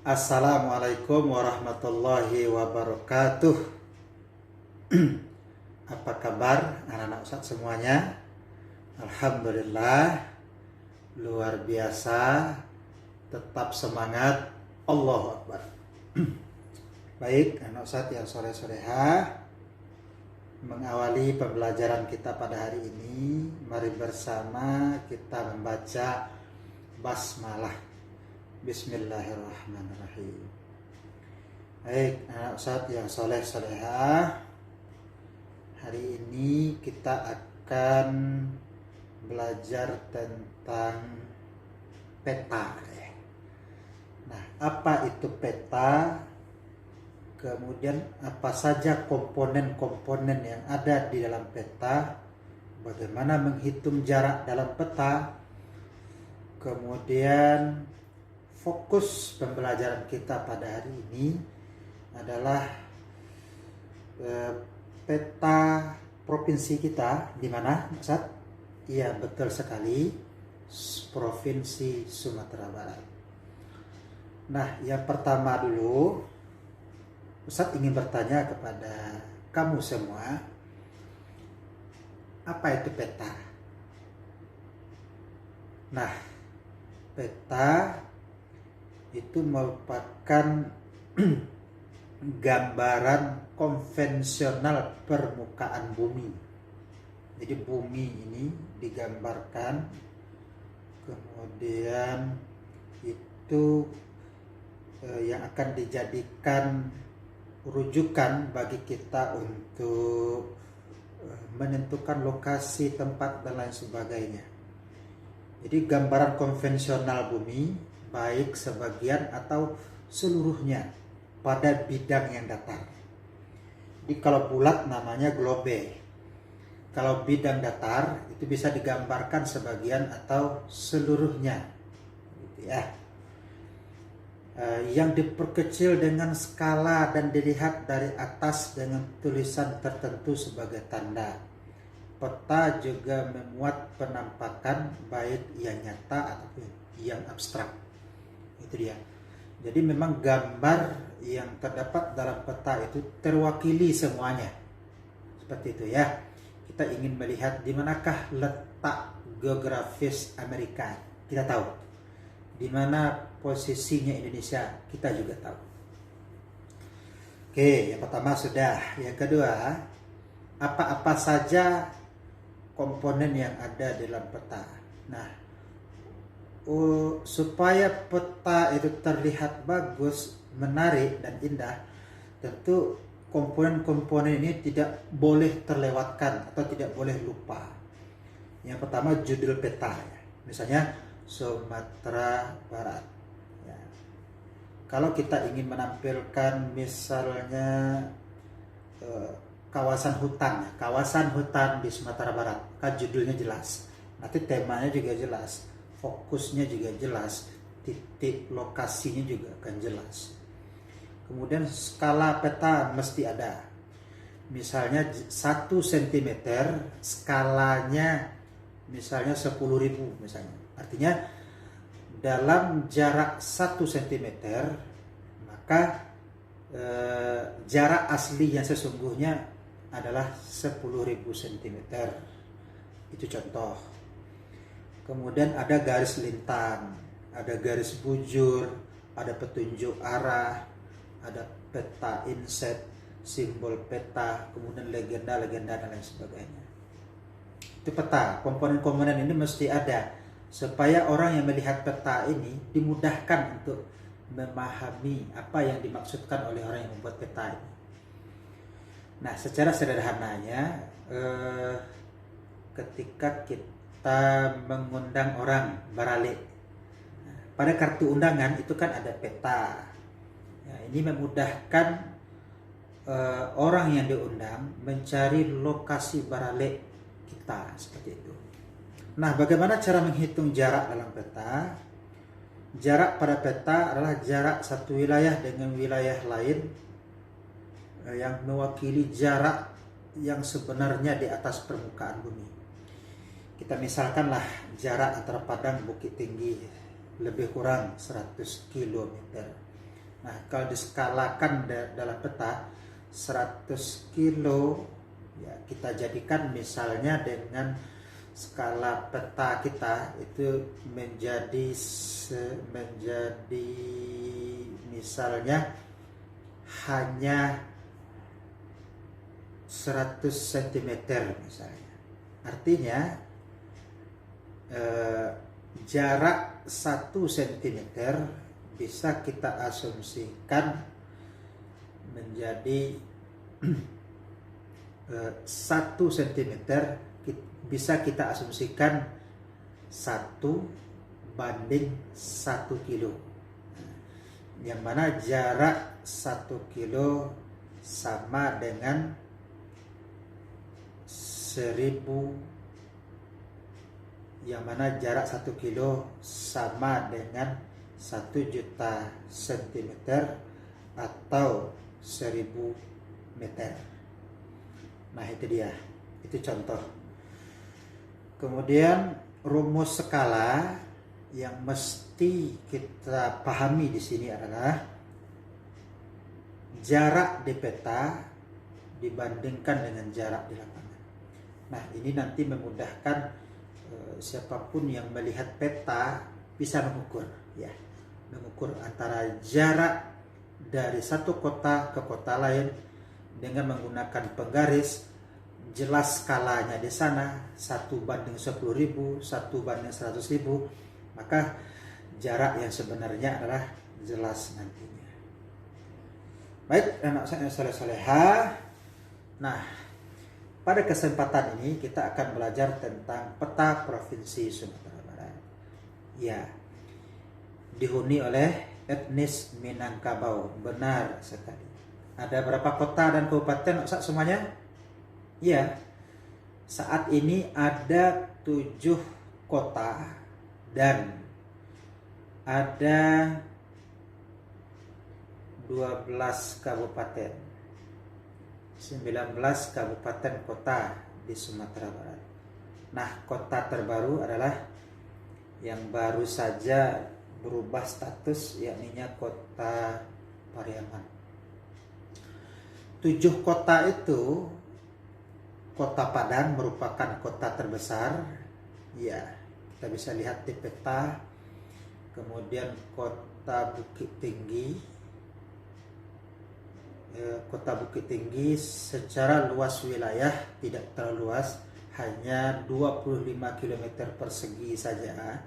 Assalamualaikum warahmatullahi wabarakatuh. Apa kabar anak-anak Ustadz semuanya? Alhamdulillah, luar biasa, tetap semangat, Allahu Akbar. Baik, anak Ustadz yang soleh-soleha, mengawali pembelajaran kita pada hari ini, mari bersama kita membaca basmalah. Bismillahirrahmanirrahim. Baik, anak Ustadz yang soleh-soleha, hari ini kita akan belajar tentang peta. Nah, apa itu peta? Kemudian apa saja komponen-komponen yang ada di dalam peta? Bagaimana menghitung jarak dalam peta? Kemudian fokus pembelajaran kita pada hari ini adalah peta provinsi kita di mana, Ustaz? Iya, betul sekali, Provinsi Sumatera Barat. Nah, yang pertama dulu, Ustaz ingin bertanya kepada kamu semua, apa itu peta? Nah, peta itu merupakan gambaran konvensional permukaan bumi. Jadi bumi ini digambarkan, kemudian itu yang akan dijadikan rujukan bagi kita untuk menentukan lokasi, tempat, dan lain sebagainya. Jadi gambaran konvensional bumi, baik sebagian atau seluruhnya pada bidang yang datar. Jadi kalau bulat namanya globe. Kalau bidang datar itu bisa digambarkan sebagian atau seluruhnya. Gitu ya. Yang diperkecil dengan skala dan dilihat dari atas dengan tulisan tertentu sebagai tanda. Peta juga memuat penampakan baik yang nyata ataupun yang abstrak. Itu dia. Jadi memang gambar yang terdapat dalam peta itu terwakili semuanya. Seperti itu ya. Kita ingin melihat di manakah letak geografis Amerika. Kita tahu. Di mana posisinya Indonesia, kita juga tahu. Oke, yang pertama sudah. Yang kedua, apa-apa saja komponen yang ada dalam peta. Nah, supaya peta itu terlihat bagus, menarik, dan indah, tentu komponen-komponen ini tidak boleh terlewatkan atau tidak boleh lupa. Yang pertama judul peta, ya. Misalnya Sumatera Barat. Ya. Kalau kita ingin menampilkan misalnya kawasan hutan di Sumatera Barat, kan judulnya jelas. Nanti temanya juga jelas. Fokusnya juga jelas, titik lokasinya juga akan jelas. Kemudian skala peta mesti ada. Misalnya 1 cm skalanya misalnya 10.000 misalnya. Artinya dalam jarak 1 cm maka jarak asli yang sesungguhnya adalah 10.000 cm. Itu contoh. Kemudian ada garis lintang, ada garis bujur, ada petunjuk arah, ada peta inset, simbol peta, kemudian legenda-legenda dan lain sebagainya. Itu peta. Komponen-komponen ini mesti ada supaya orang yang melihat peta ini dimudahkan untuk memahami apa yang dimaksudkan oleh orang yang membuat peta ini. Nah, secara sederhananya, ketika kita mengundang orang baralik, pada kartu undangan itu kan ada peta. Ya, ini memudahkan orang yang diundang mencari lokasi baralik kita, seperti itu. Nah, bagaimana cara menghitung jarak dalam peta? Jarak pada peta adalah jarak satu wilayah dengan wilayah lain yang mewakili jarak yang sebenarnya di atas permukaan bumi. Kita misalkanlah jarak antara Padang Bukit Tinggi lebih kurang 100 km. Nah, kalau diskalakan dalam peta 100 kilo, ya kita jadikan misalnya dengan skala peta kita itu menjadi misalnya hanya 100 cm misalnya. Artinya jarak 1 cm bisa kita asumsikan menjadi 1 cm bisa kita asumsikan 1/1 kilo, yang mana jarak 1 kilo sama dengan 1000, yang mana jarak 1 kilo sama dengan 1 juta cm atau 1000 meter. Nah, itu dia, itu contoh. Kemudian rumus skala yang mesti kita pahami di sini adalah jarak di peta dibandingkan dengan jarak di lapangan. Nah, ini nanti memudahkan siapapun yang melihat peta bisa mengukur, ya, mengukur antara jarak dari satu kota ke kota lain dengan menggunakan penggaris. Jelas skalanya di sana 1/10.000, 1/100.000, maka jarak yang sebenarnya adalah jelas nantinya. Baik, anak saya soleh-soleha. Nah, pada kesempatan ini kita akan belajar tentang peta Provinsi Sumatera Barat. Ya, dihuni oleh etnis Minangkabau, benar sekali. Ada berapa kota dan kabupaten semuanya? Ya, saat ini ada 7 kota dan ada 12 kabupaten, 19 kabupaten kota di Sumatera Barat. Nah, kota terbaru adalah yang baru saja berubah status, yakni Kota Pariaman. 7 kota itu, Kota Padang merupakan kota terbesar, ya, kita bisa lihat di peta. Kemudian Kota Bukit Tinggi. Kota Bukit Tinggi secara luas wilayah tidak terlalu luas, hanya 25 km persegi saja.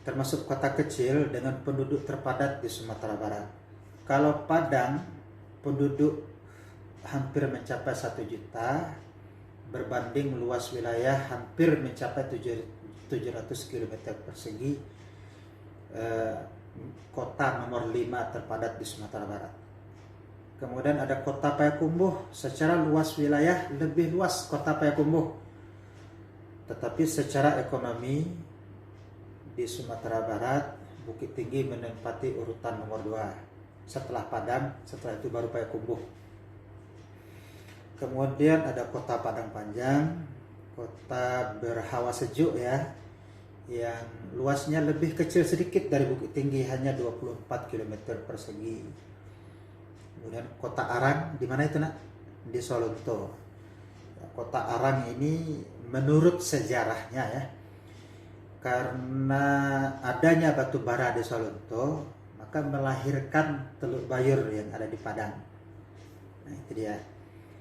Termasuk kota kecil dengan penduduk terpadat di Sumatera Barat. Kalau Padang, penduduk hampir mencapai 1 juta, berbanding luas wilayah hampir mencapai 700 km persegi. Kota nomor 5 terpadat di Sumatera Barat. Kemudian ada Kota Payakumbuh, secara luas wilayah lebih luas Kota Payakumbuh, tetapi secara ekonomi di Sumatera Barat Bukit Tinggi menempati urutan nomor 2 setelah Padang, setelah itu baru Payakumbuh. Kemudian ada Kota Padang Panjang, kota berhawa sejuk ya, yang luasnya lebih kecil sedikit dari Bukit Tinggi, hanya 24 km persegi. Kemudian Kota Arang, di mana itu nak? Di Solonto. Kota Arang ini menurut sejarahnya ya, karena adanya batu bara di Solonto, maka melahirkan Teluk Bayur yang ada di Padang. Nah, itu dia.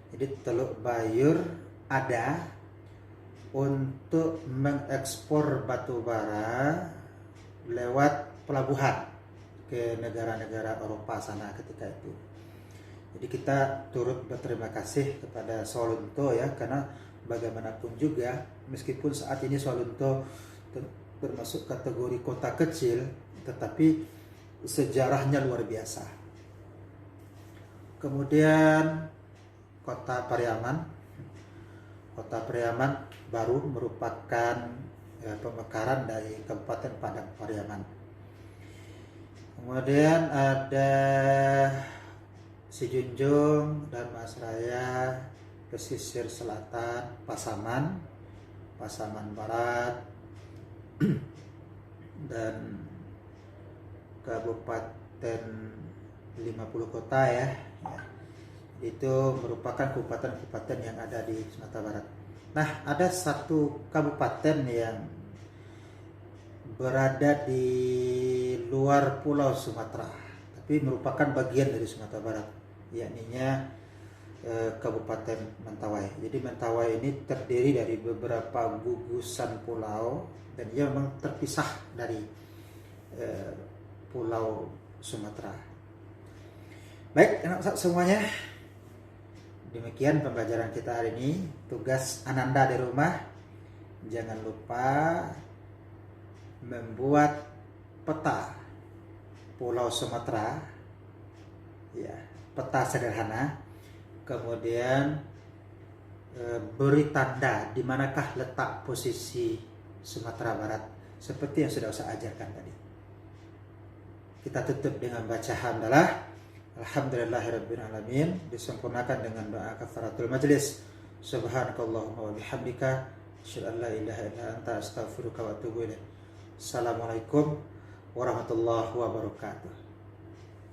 Jadi Teluk Bayur ada untuk mengekspor batu bara lewat pelabuhan ke negara-negara Eropa sana ketika itu. Jadi kita turut berterima kasih kepada Solonto ya, karena bagaimanapun juga meskipun saat ini Solonto termasuk kategori kota kecil, tetapi sejarahnya luar biasa. Kemudian Kota Pariaman. Kota Pariaman baru merupakan pemekaran dari Kabupaten Padang Pariaman. Kemudian ada Sijunjung dan Masraya, pesisir selatan Pasaman, Pasaman Barat, dan kabupaten 50 kota ya. Itu merupakan kabupaten-kabupaten yang ada di Sumatera Barat. Nah, ada satu kabupaten yang berada di luar Pulau Sumatera, tapi merupakan bagian dari Sumatera Barat, yakninya Kabupaten Mentawai. Jadi Mentawai ini terdiri dari beberapa gugusan pulau dan ia memang terpisah dari Pulau Sumatera. Baik, anak semuanya, demikian pembelajaran kita hari ini. Tugas Ananda di rumah, jangan lupa membuat peta Pulau Sumatera, ya, peta sederhana. Kemudian beri tanda di manakah letak posisi Sumatera Barat, seperti yang sudah saya ajarkan tadi. Kita tutup dengan baca hamdalah. Alhamdulillahirabbil alamin, disempurnakan dengan doa kafaratul majlis. Subhanakallahumma wa bihamdika, asyhadu an la ilaha illa anta, astaghfiruka wa atubu ilaik. Assalamualaikum warahmatullahi wabarakatuh.